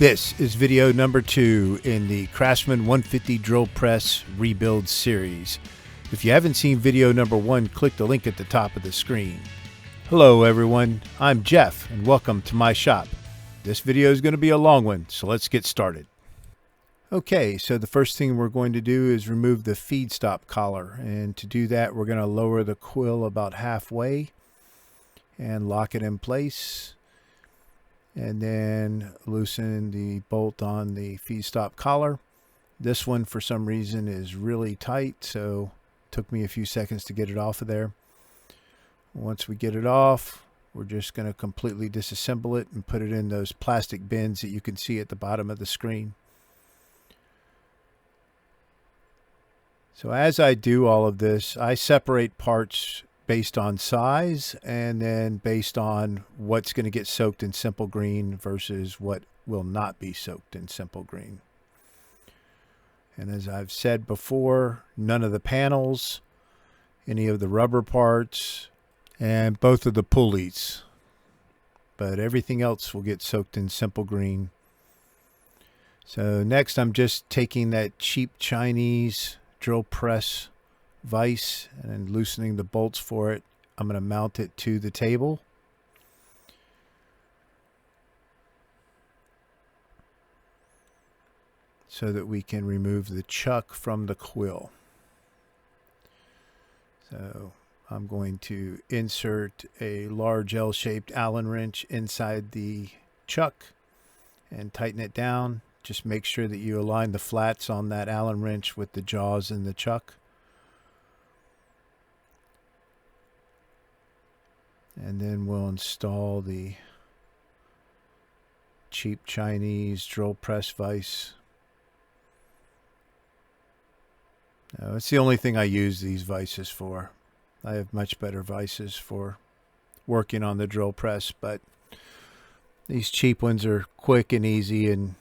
This is video number 2 in the Craftsman 150 Drill Press Rebuild series. If you haven't seen video number 1, click the link at the top of the screen. Hello everyone, I'm Jeff and welcome to my shop. This video is going to be a long one, so let's get started. Okay, so the first thing we're going to do is remove the feed stop collar, and to do that we're going to lower the quill about halfway and lock it in place. And then loosen the bolt on the feed stop collar. This one for some reason is really tight, so it took me a few seconds to get it off of there. Once we get it off, we're just going to completely disassemble it and put it in those plastic bins that you can see at the bottom of the screen. So as I do all of this, I separate parts based on size and then based on what's going to get soaked in simple green versus what will not be soaked in simple green. And as I've said before, none of the panels, any of the rubber parts, and both of the pulleys. But everything else will get soaked in simple green. So next I'm just taking that cheap Chinese drill press vise and loosening the bolts for it. I'm going to mount it to the table. So that we can remove the chuck from the quill. So I'm going to insert a large L-shaped Allen wrench inside the chuck and tighten it down. Just make sure that you align the flats on that Allen wrench with the jaws in the chuck. And then we'll install the cheap Chinese drill press vise. Now, it's the only thing I use these vices for. I have much better vices for working on the drill press, but these cheap ones are quick and easy, and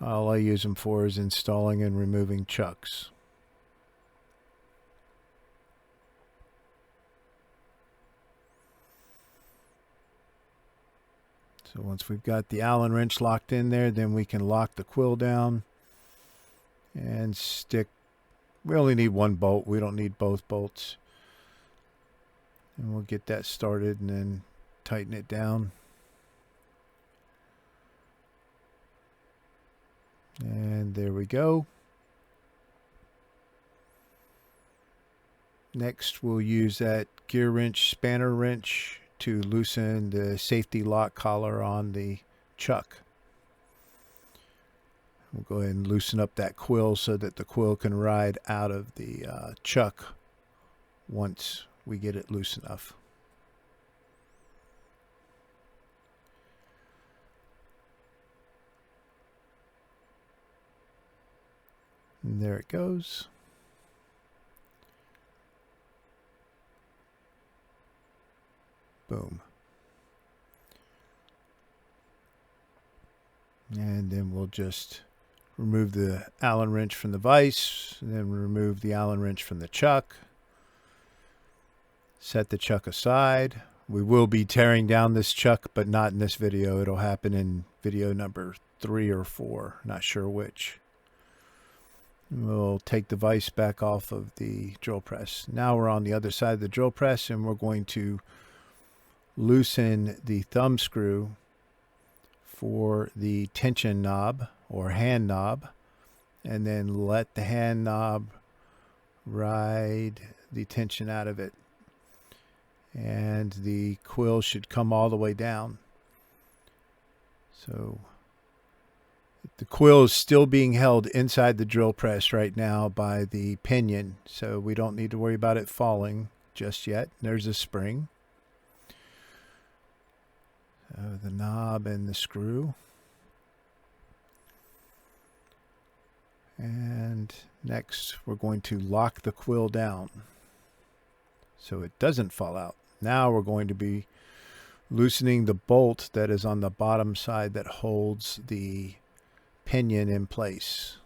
all I use them for is installing and removing chucks. So once we've got the Allen wrench locked in there, then we can lock the quill down and stick. We only need one bolt. We don't need both bolts. And we'll get that started and then tighten it down. And there we go. Next, we'll use that gear wrench, spanner wrench, to loosen the safety lock collar on the chuck. We'll go ahead and loosen up that quill so that the quill can ride out of the chuck once we get it loose enough. And there it goes. Boom. And then we'll just remove the Allen wrench from the vise, and then remove the Allen wrench from the chuck. Set the chuck aside. We will be tearing down this chuck, but not in this video. It'll happen in video number 3 or 4, not sure which. We'll take the vise back off of the drill press. Now we're on the other side of the drill press, and we're going to loosen the thumb screw for the tension knob or hand knob, and then let the hand knob ride the tension out of it, and the quill should come all the way down. So the quill is still being held inside the drill press right now by the pinion, so we don't need to worry about it falling just yet. There's a spring. The knob and the screw. And next we're going to lock the quill down so it doesn't fall out. Now we're going to be loosening the bolt that is on the bottom side that holds the pinion in place.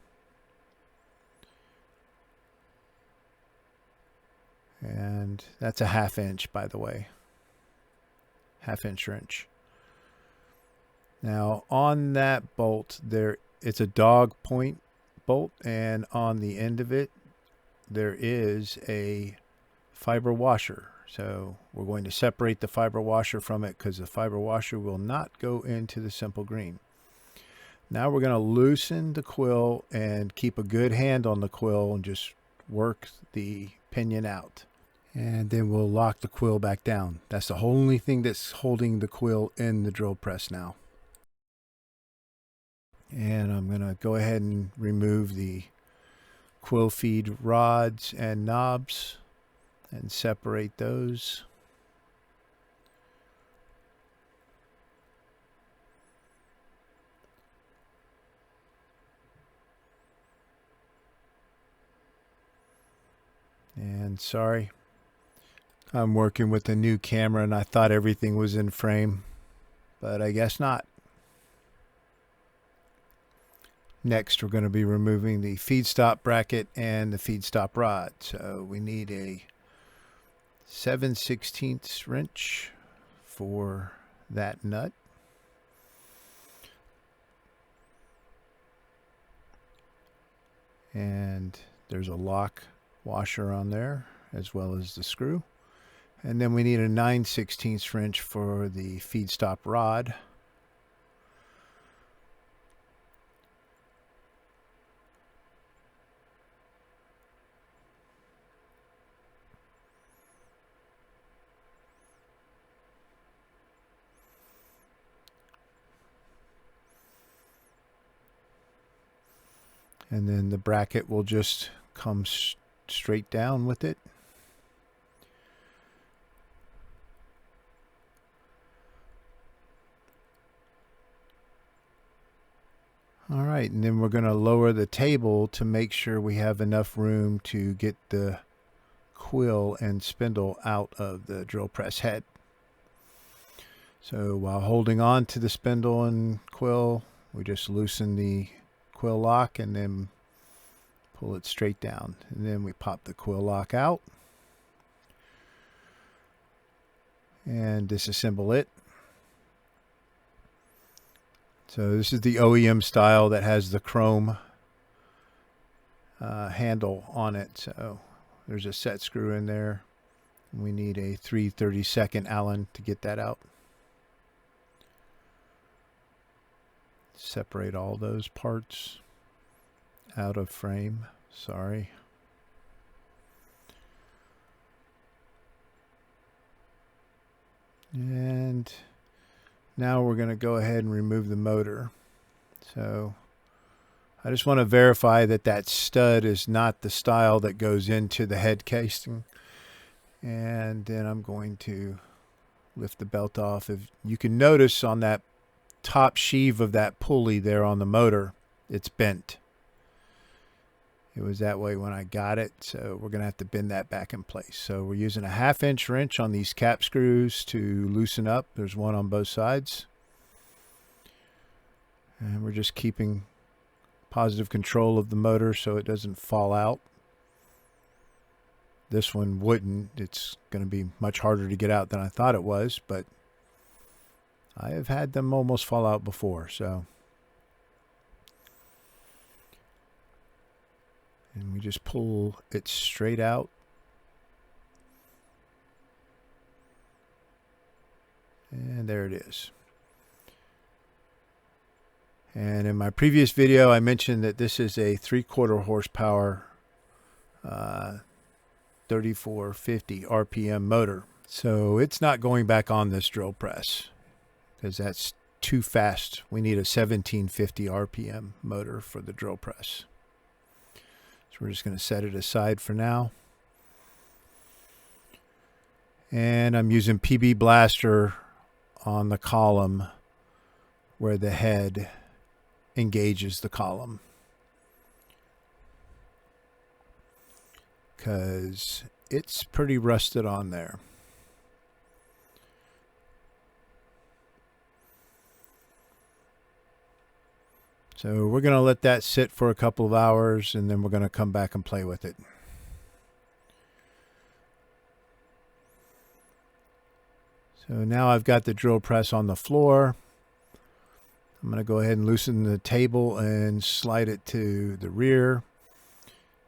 And that's a 1/2 inch, by the way. 1/2 inch wrench. Now on that bolt there, it's a dog point bolt, and on the end of it there is a fiber washer. So we're going to separate the fiber washer from it because the fiber washer will not go into the simple green. Now we're going to loosen the quill and keep a good hand on the quill and just work the pinion out. And then we'll lock the quill back down. That's the only thing that's holding the quill in the drill press now. And I'm going to go ahead and remove the quill feed rods and knobs and separate those. And sorry, I'm working with a new camera and I thought everything was in frame, but I guess not. Next, we're going to be removing the feed stop bracket and the feed stop rod. So we need a 7/16 wrench for that nut. And there's a lock washer on there as well as the screw. And then we need a 9/16 wrench for the feed stop rod. And then the bracket will just come straight down with it. All right, and then we're going to lower the table to make sure we have enough room to get the quill and spindle out of the drill press head. So while holding on to the spindle and quill, we just loosen the quill lock and then pull it straight down. And then we pop the quill lock out and disassemble it. So this is the OEM style that has the chrome handle on it. So there's a set screw in there. We need a 3/32 Allen to get that out. Separate all those parts out of frame. Sorry. And now we're going to go ahead and remove the motor. So I just want to verify that that stud is not the style that goes into the head casing. And then I'm going to lift the belt off. If you can notice on that top sheave of that pulley there on the motor, it's bent. It was that way when I got it, so we're going to have to bend that back in place. So we're using a 1/2 inch wrench on these cap screws to loosen up. There's one on both sides. And we're just keeping positive control of the motor so it doesn't fall out. This one wouldn't. It's going to be much harder to get out than I thought it was, but I have had them almost fall out before, so. And we just pull it straight out. And there it is. And in my previous video, I mentioned that this is a 3/4 horsepower 3450 RPM motor. So it's not going back on this drill press because that's too fast. We need a 1750 RPM motor for the drill press. So we're just going to set it aside for now. And I'm using PB Blaster on the column where the head engages the column, because it's pretty rusted on there. So we're going to let that sit for a couple of hours and then we're going to come back and play with it. So now I've got the drill press on the floor I'm going to go ahead and loosen the table and slide it to the rear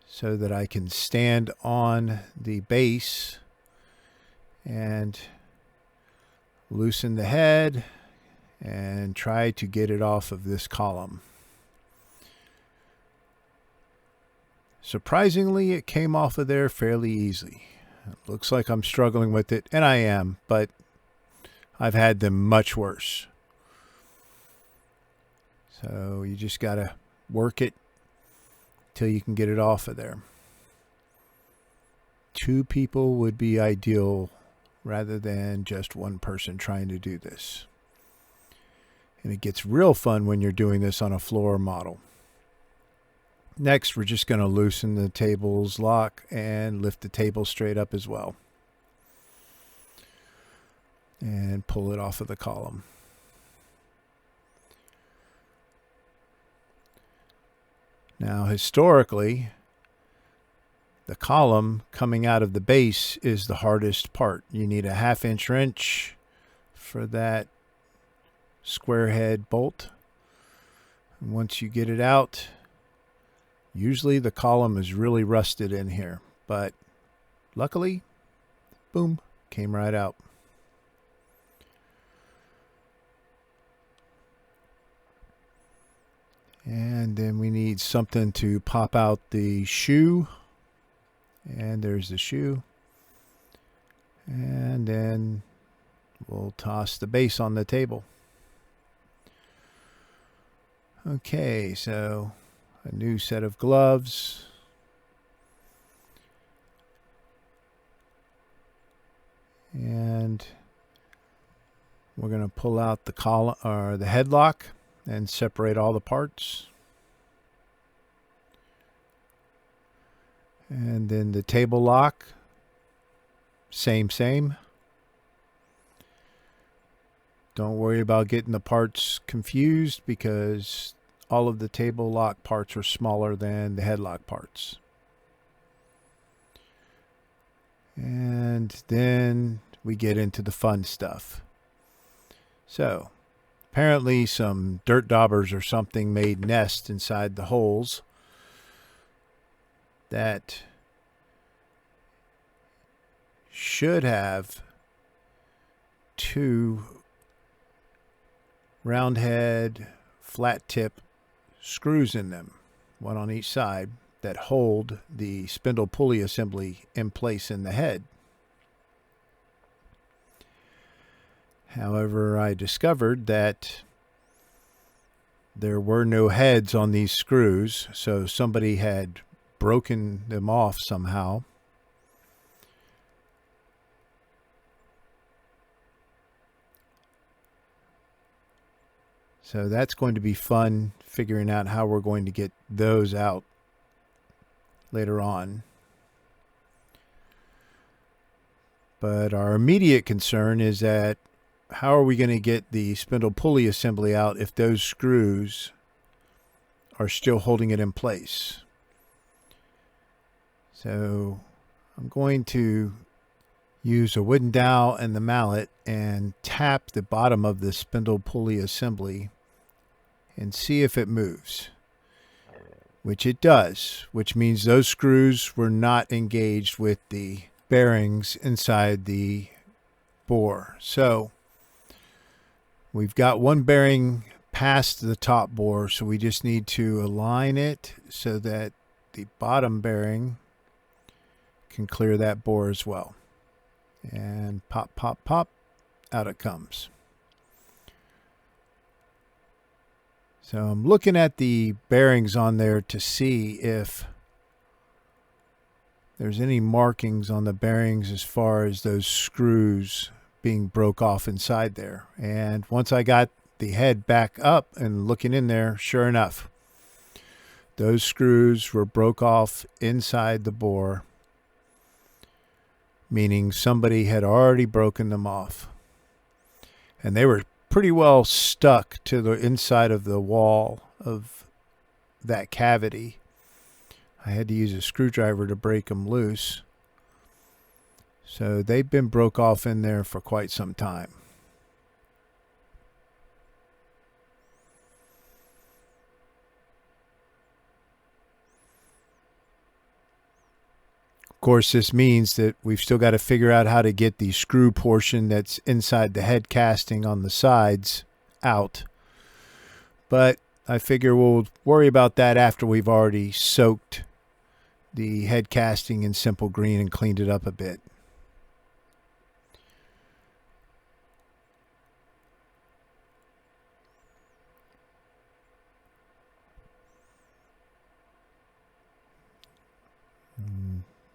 so that I can stand on the base and loosen the head and try to get it off of this column. Surprisingly, it came off of there fairly easily. It looks like I'm struggling with it, and I am, but I've had them much worse. So you just got to work it till you can get it off of there. 2 people would be ideal rather than just one person trying to do this. And it gets real fun when you're doing this on a floor model. Next, we're just going to loosen the table's lock and lift the table straight up as well. And pull it off of the column. Now, historically, the column coming out of the base is the hardest part. You need a 1/2 wrench for that square head bolt. And once you get it out, usually the column is really rusted in here, but luckily, boom, came right out. And then we need something to pop out the shoe. And there's the shoe. And then we'll toss the base on the table. Okay, so a new set of gloves. And we're going to pull out the column or the headlock and separate all the parts. And then the table lock, same. Don't worry about getting the parts confused because all of the table lock parts are smaller than the headlock parts. And then we get into the fun stuff. So, apparently some dirt daubers or something made nests inside the holes that should have 2 round head, flat tip screws in them, one on each side, that hold the spindle pulley assembly in place in the head. However, I discovered that there were no heads on these screws, so somebody had broken them off somehow. So that's going to be fun, figuring out how we're going to get those out later on. But our immediate concern is that how are we going to get the spindle pulley assembly out if those screws are still holding it in place? So I'm going to use a wooden dowel and the mallet and tap the bottom of the spindle pulley assembly and see if it moves, which it does, which means those screws were not engaged with the bearings inside the bore. So we've got one bearing past the top bore, so we just need to align it so that the bottom bearing can clear that bore as well. And pop, pop, pop, out it comes. So I'm looking at the bearings on there to see if there's any markings on the bearings as far as those screws being broke off inside there. And once I got the head back up and looking in there, sure enough, those screws were broke off inside the bore, meaning somebody had already broken them off. And they were pretty well stuck to the inside of the wall of that cavity. I had to use a screwdriver to break them loose. So they've been broke off in there for quite some time. course, this means that we've still got to figure out how to get the screw portion that's inside the head casting on the sides out. But I figure we'll worry about that after we've already soaked the head casting in simple green and cleaned it up a bit.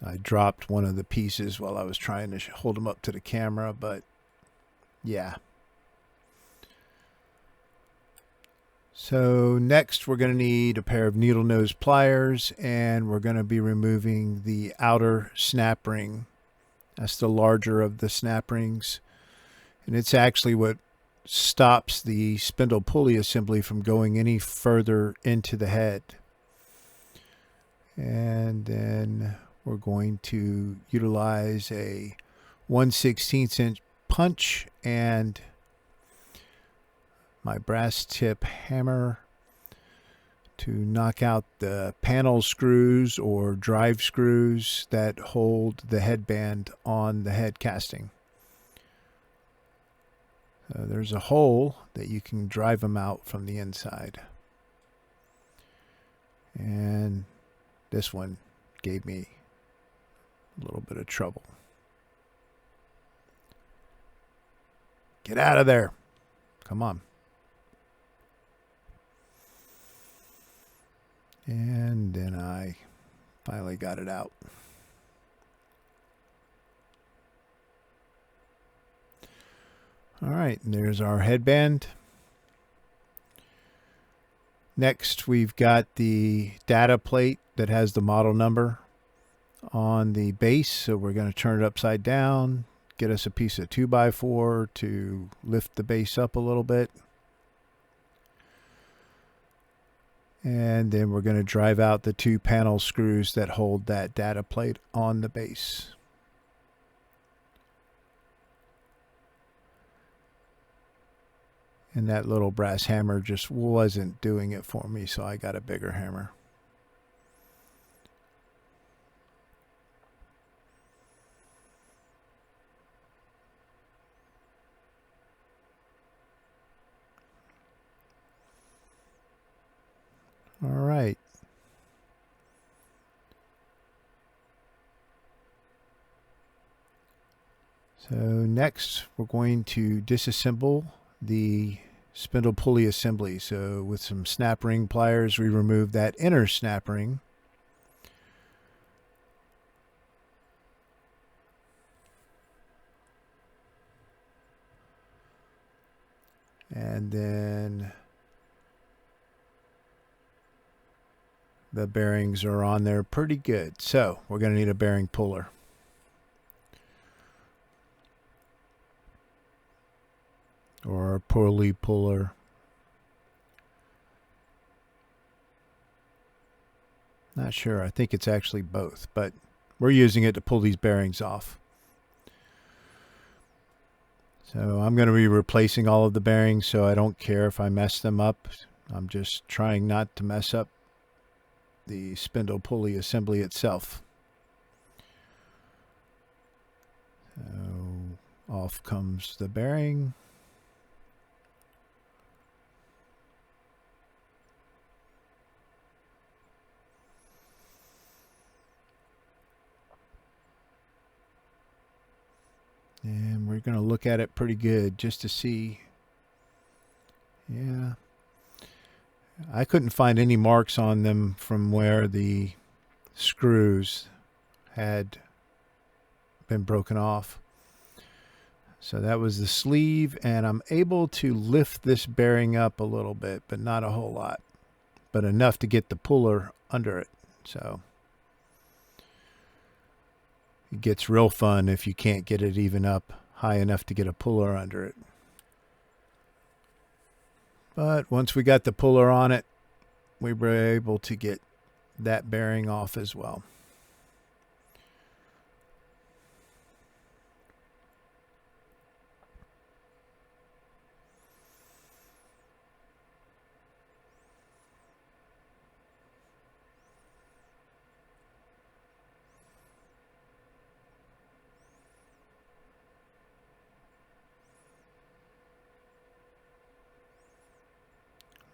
I dropped one of the pieces while I was trying to hold them up to the camera, but yeah. So next we're going to need a pair of needle nose pliers, and we're going to be removing the outer snap ring. That's the larger of the snap rings, and it's actually what stops the spindle pulley assembly from going any further into the head. And then we're going to utilize a 1/16 inch punch and my brass tip hammer to knock out the panel screws or drive screws that hold the headband on the head casting. So there's a hole that you can drive them out from the inside. And this one gave me a little bit of trouble. Get out of there. Come on. And then I finally got it out. All right, and there's our headband. Next, we've got the data plate that has the model number on the base. So we're going to turn it upside down, get us a piece of 2x4 to lift the base up a little bit. And then we're going to drive out the 2 panel screws that hold that data plate on the base. And that little brass hammer just wasn't doing it for me, so I got a bigger hammer. All right. So next we're going to disassemble the spindle pulley assembly. So with some snap ring pliers, we remove that inner snap ring. And then the bearings are on there pretty good. So we're going to need a bearing puller. Or a Pulley puller. Not sure. I think it's actually both, but we're using it to pull these bearings off. So I'm going to be replacing all of the bearings, so I don't care if I mess them up. I'm just trying not to mess up the spindle pulley assembly itself. So off comes the bearing. And we're going to look at it pretty good just to see. Yeah. I couldn't find any marks on them from where the screws had been broken off. So that was the sleeve, and I'm able to lift this bearing up a little bit, but not a whole lot, but enough to get the puller under it. So it gets real fun if you can't get it even up high enough to get a puller under it. But once we got the puller on it, we were able to get that bearing off as well.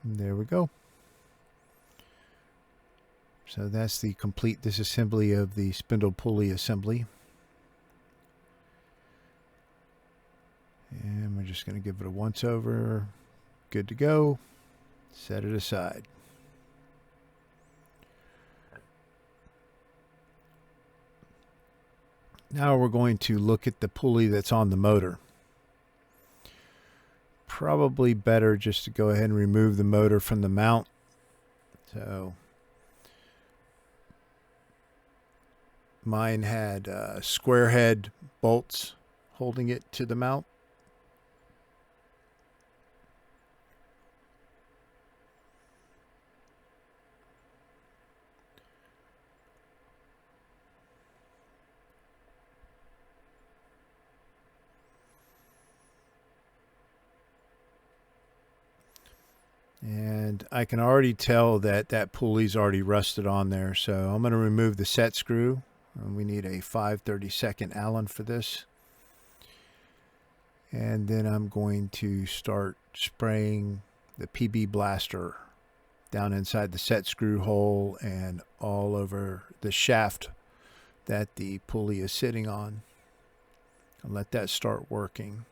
And there we go. So that's the complete disassembly of the spindle pulley assembly. And we're just going to give it a once over. Good to go. Set it aside. Now we're going to look at the pulley that's on the motor. Probably better just to go ahead and remove the motor from the mount. So mine had square head bolts holding it to the mount. And I can already tell that that pulley's already rusted on there. So I'm going to remove the set screw. And we need a 5/32 Allen for this. And then I'm going to start spraying the PB blaster down inside the set screw hole and all over the shaft that the pulley is sitting on. And let that start working.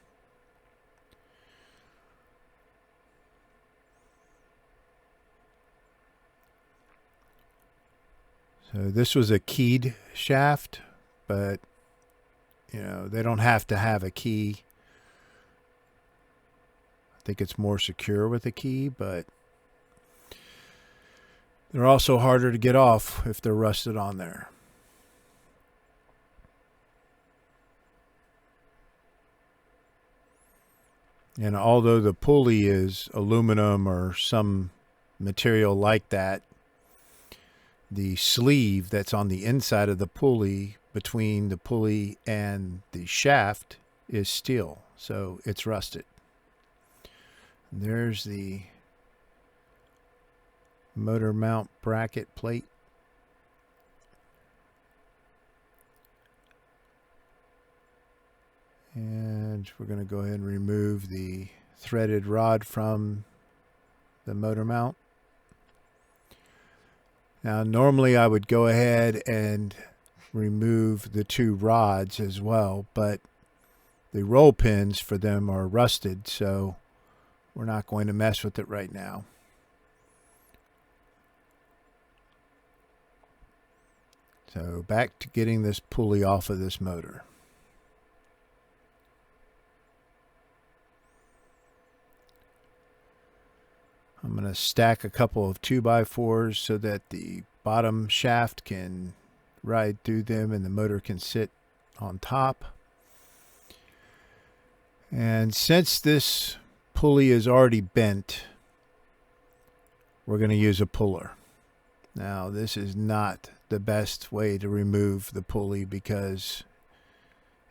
So this was a keyed shaft, but you know, they don't have to have a key. I think it's more secure with a key, but they're also harder to get off if they're rusted on there. And although the pulley is aluminum or some material like that, the sleeve that's on the inside of the pulley between the pulley and the shaft is steel, so it's rusted. And there's the motor mount bracket plate. And we're going to go ahead and remove the threaded rod from the motor mount. Now, normally I would go ahead and remove the two rods as well, but the roll pins for them are rusted, so we're not going to mess with it right now. So back to getting this pulley off of this motor. I'm going to stack a couple of 2x4s so that the bottom shaft can ride through them and the motor can sit on top. And since this pulley is already bent, we're going to use a puller. Now, this is not the best way to remove the pulley, because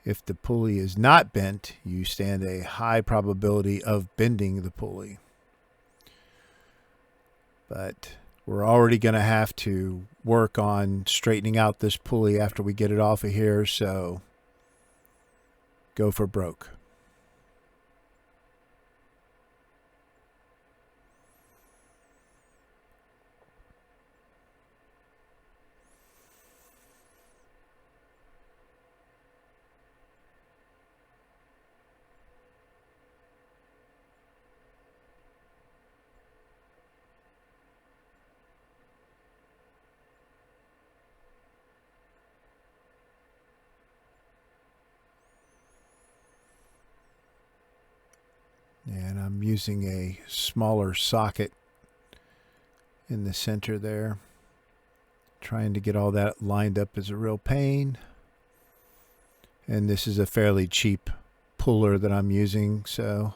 if the pulley is not bent, you stand a high probability of bending the pulley. But we're already going to have to work on straightening out this pulley after we get it off of here, so go for broke. And I'm using a smaller socket in the center there. Trying to get all that lined up is a real pain. And this is a fairly cheap puller that I'm using, so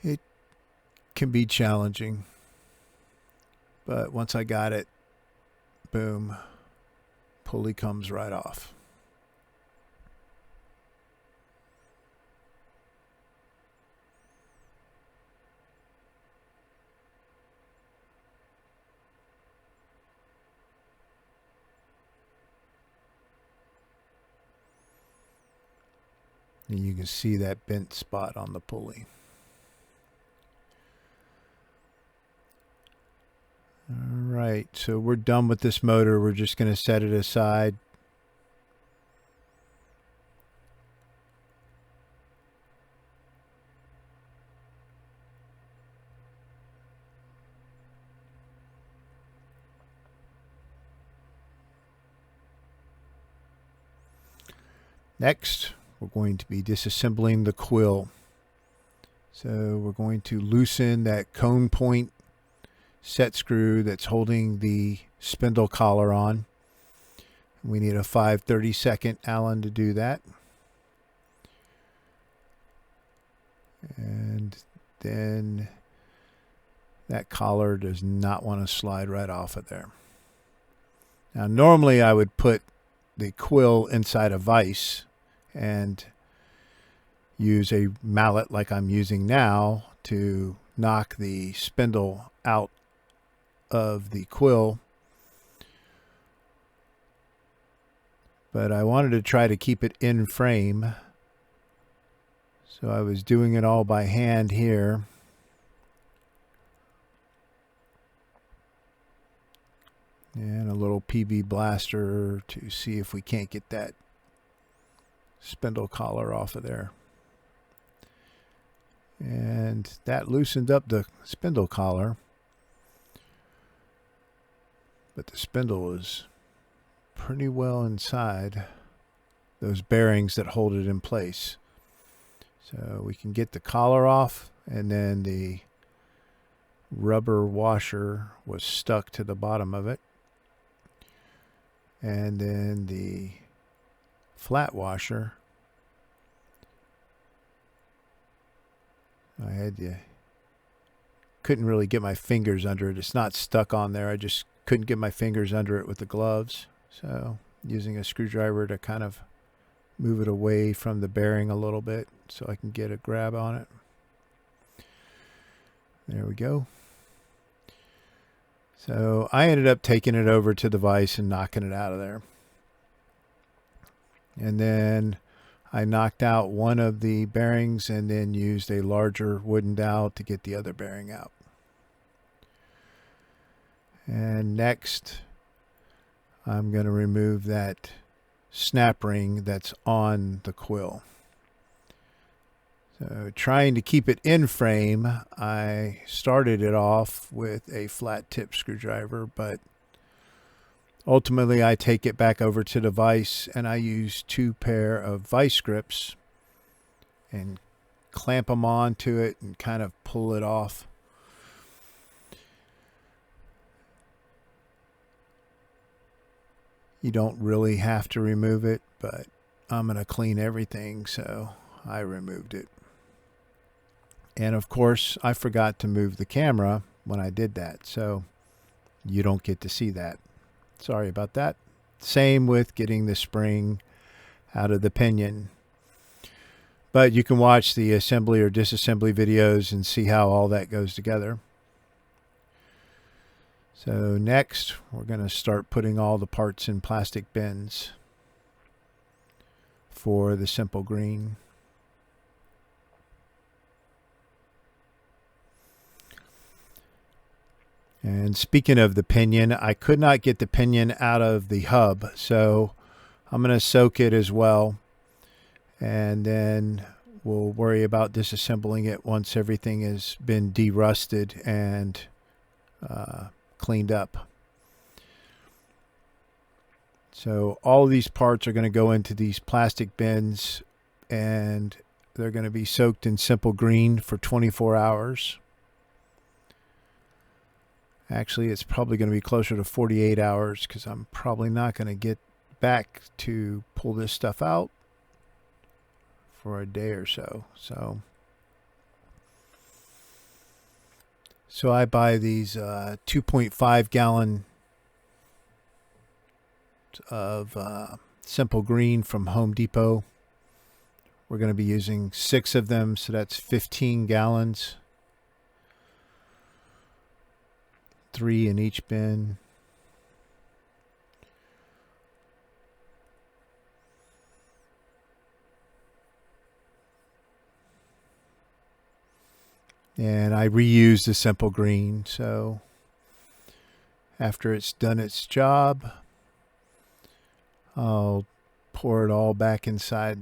it can be challenging. But once I got it, boom, pulley comes right off. And you can see that bent spot on the pulley. All right, so we're done with this motor. We're just going to set it aside. Next, we're going to be disassembling the quill. So we're going to loosen that cone point set screw that's holding the spindle collar on. We need a 5/32 Allen to do that. And then that collar does not want to slide right off of there. Now normally I would put the quill inside a vise and use a mallet like I'm using now to knock the spindle out of the quill. But I wanted to try to keep it in frame. So I was doing it all by hand here. And a little PB blaster to see if we can't get that spindle collar off of there. And that loosened up the spindle collar. But the spindle is pretty well inside those bearings that hold it in place. So we can get the collar off, and then the rubber washer was stuck to the bottom of it. And then the flat washer, couldn't really get my fingers under it. It's not stuck on there. I just couldn't get my fingers under it with the gloves. So using a screwdriver to kind of move it away from the bearing a little bit so I can get a grab on it. There we go. So I ended up taking it over to the vise and knocking it out of there. And then I knocked out one of the bearings and then used a larger wooden dowel to get the other bearing out. And next, I'm going to remove that snap ring that's on the quill. So trying to keep it in frame, I started it off with a flat tip screwdriver, but ultimately I take it back over to the vise and I use 2 pair of vise grips and clamp them onto it and kind of pull it off. You don't really have to remove it, but I'm going to clean everything, so I removed it. And of course, I forgot to move the camera when I did that, so you don't get to see that. Sorry about that. Same with getting the spring out of the pinion. But you can watch the assembly or disassembly videos and see how all that goes together. So next, we're going to start putting all the parts in plastic bins for the simple green. And speaking of the pinion, I could not get the pinion out of the hub, so I'm going to soak it as well. And then we'll worry about disassembling it once everything has been derusted and cleaned up. So all of these parts are going to go into these plastic bins, and they're going to be soaked in simple green for 24 hours. Actually, it's probably going to be closer to 48 hours because I'm probably not going to get back to pull this stuff out for a day or so. So I buy these 2.5 gallon of simple green from Home Depot. We're going to be using 6 of them, so that's 15 gallons. 3 in each bin. And I reuse the simple green, so After it's done its job, I'll pour it all back inside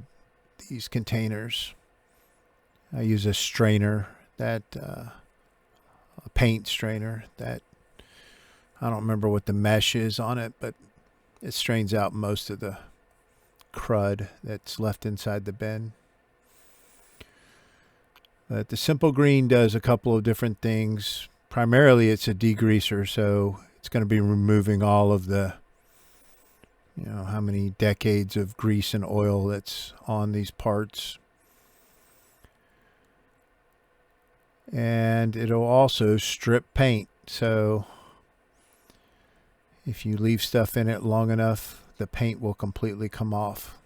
these containers. I use a strainer, a paint strainer that, I don't remember what the mesh is on it, but it strains out most of the crud that's left inside the bin. But the Simple Green does a couple of different things. Primarily it's a degreaser, so it's going to be removing all of the, how many decades of grease and oil that's on these parts. And it'll also strip paint. So if you leave stuff in it long enough, the paint will completely come off.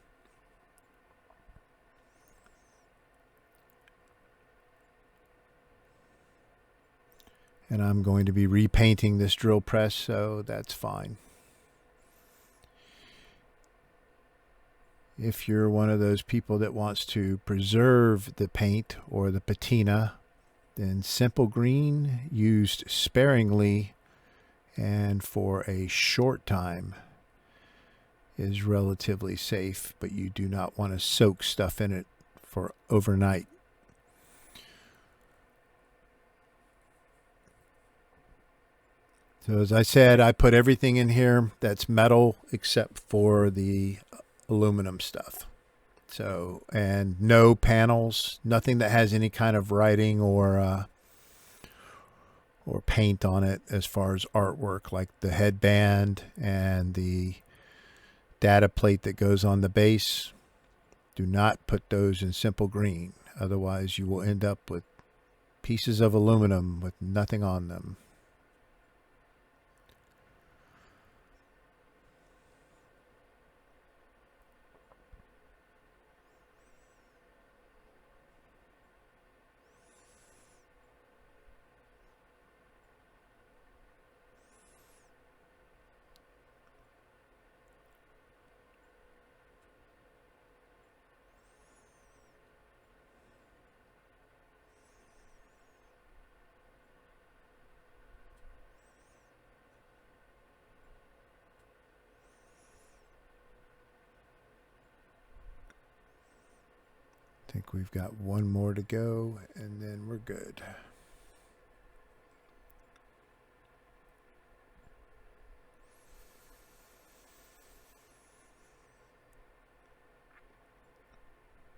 And I'm going to be repainting this drill press, so that's fine. If you're one of those people that wants to preserve the paint or the patina, then Simple Green, used sparingly and for a short time, is relatively safe, but you do not want to soak stuff in it for overnight. So as I said, I put everything in here that's metal except for the aluminum stuff. So, and no panels, nothing that has any kind of writing or paint on it as far as artwork, like the headband and the data plate that goes on the base. Do not put those in Simple Green. Otherwise you will end up with pieces of aluminum with nothing on them. I think we've got one more to go, and then we're good.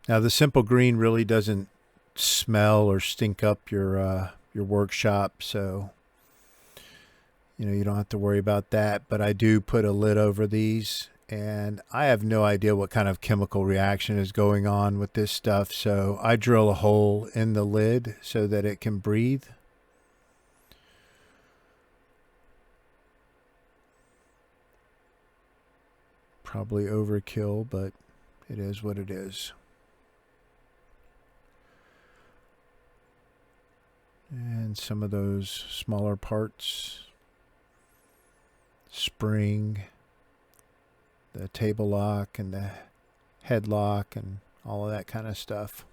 Now the Simple Green really doesn't smell or stink up your workshop, so you don't have to worry about that. But I do put a lid over these, and I have no idea what kind of chemical reaction is going on with this stuff, so I drill a hole in the lid so that it can breathe. Probably overkill, but it is what it is. And some of those smaller parts, spring, the table lock and the headlock and all of that kind of stuff.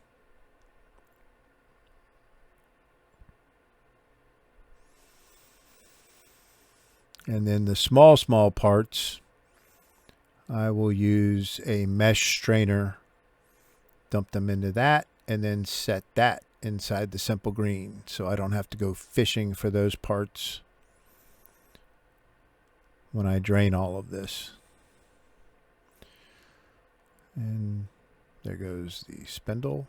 And then the small parts, I will use a mesh strainer, dump them into that, and then set that inside the Simple Green, so I don't have to go fishing for those parts when I drain all of this. And there goes the spindle.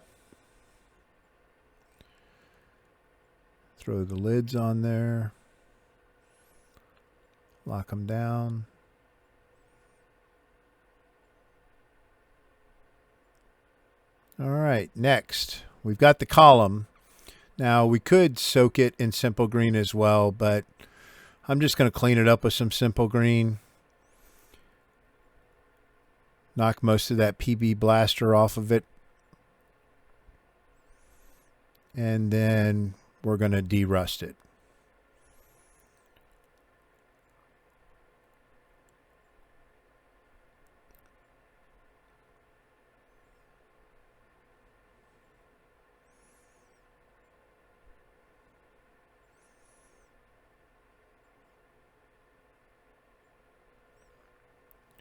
Throw the lids on there, lock them down. All right, next we've got the column. Now we could soak it in Simple Green as well, but I'm just going to clean it up with some Simple Green. Knock most of that PB blaster off of it. And then we're going to de-rust it.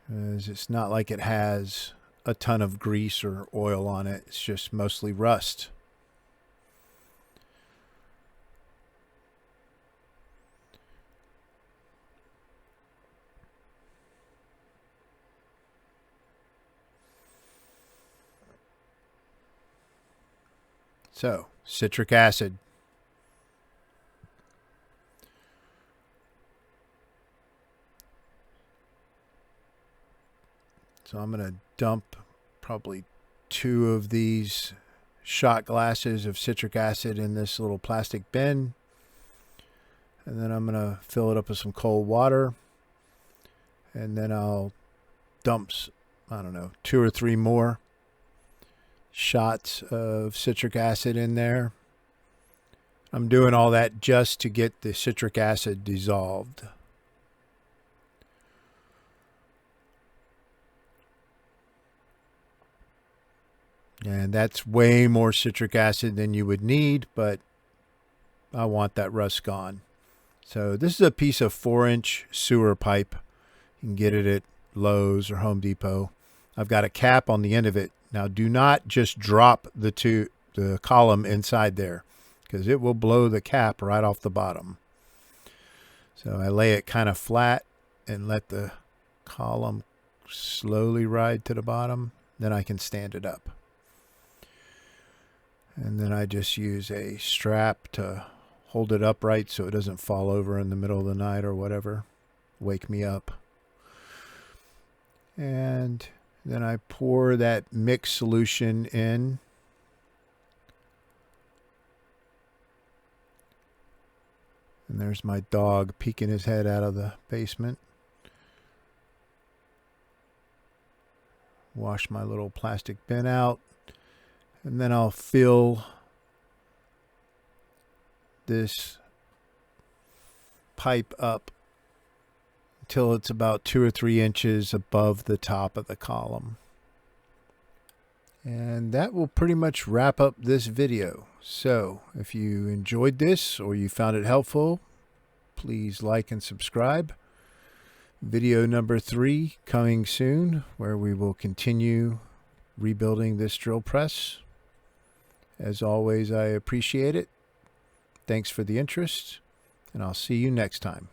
as it's not like it has a ton of grease or oil on it. It's just mostly rust. So, citric acid. So I'm going to dump probably 2 of these shot glasses of citric acid in this little plastic bin. And then I'm going to fill it up with some cold water. And then I'll dump, I don't know, 2 or 3 more shots of citric acid in there. I'm doing all that just to get the citric acid dissolved. And that's way more citric acid than you would need, but I want that rust gone. So this is a piece of 4-inch sewer pipe. You can get it at Lowe's or Home Depot. I've got a cap on the end of it. Now do not just drop the column inside there, because it will blow the cap right off the bottom. So I lay it kind of flat and let the column slowly ride to the bottom. Then I can stand it up. And then I just use a strap to hold it upright so it doesn't fall over in the middle of the night or whatever. Wake me up. And then I pour that mix solution in. And there's my dog peeking his head out of the basement. Wash my little plastic bin out. And then I'll fill this pipe up until it's about 2 or 3 inches above the top of the column. And that will pretty much wrap up this video. So if you enjoyed this or you found it helpful, please like and subscribe. Video number 3 coming soon, where we will continue rebuilding this drill press. As always, I appreciate it. Thanks for the interest, and I'll see you next time.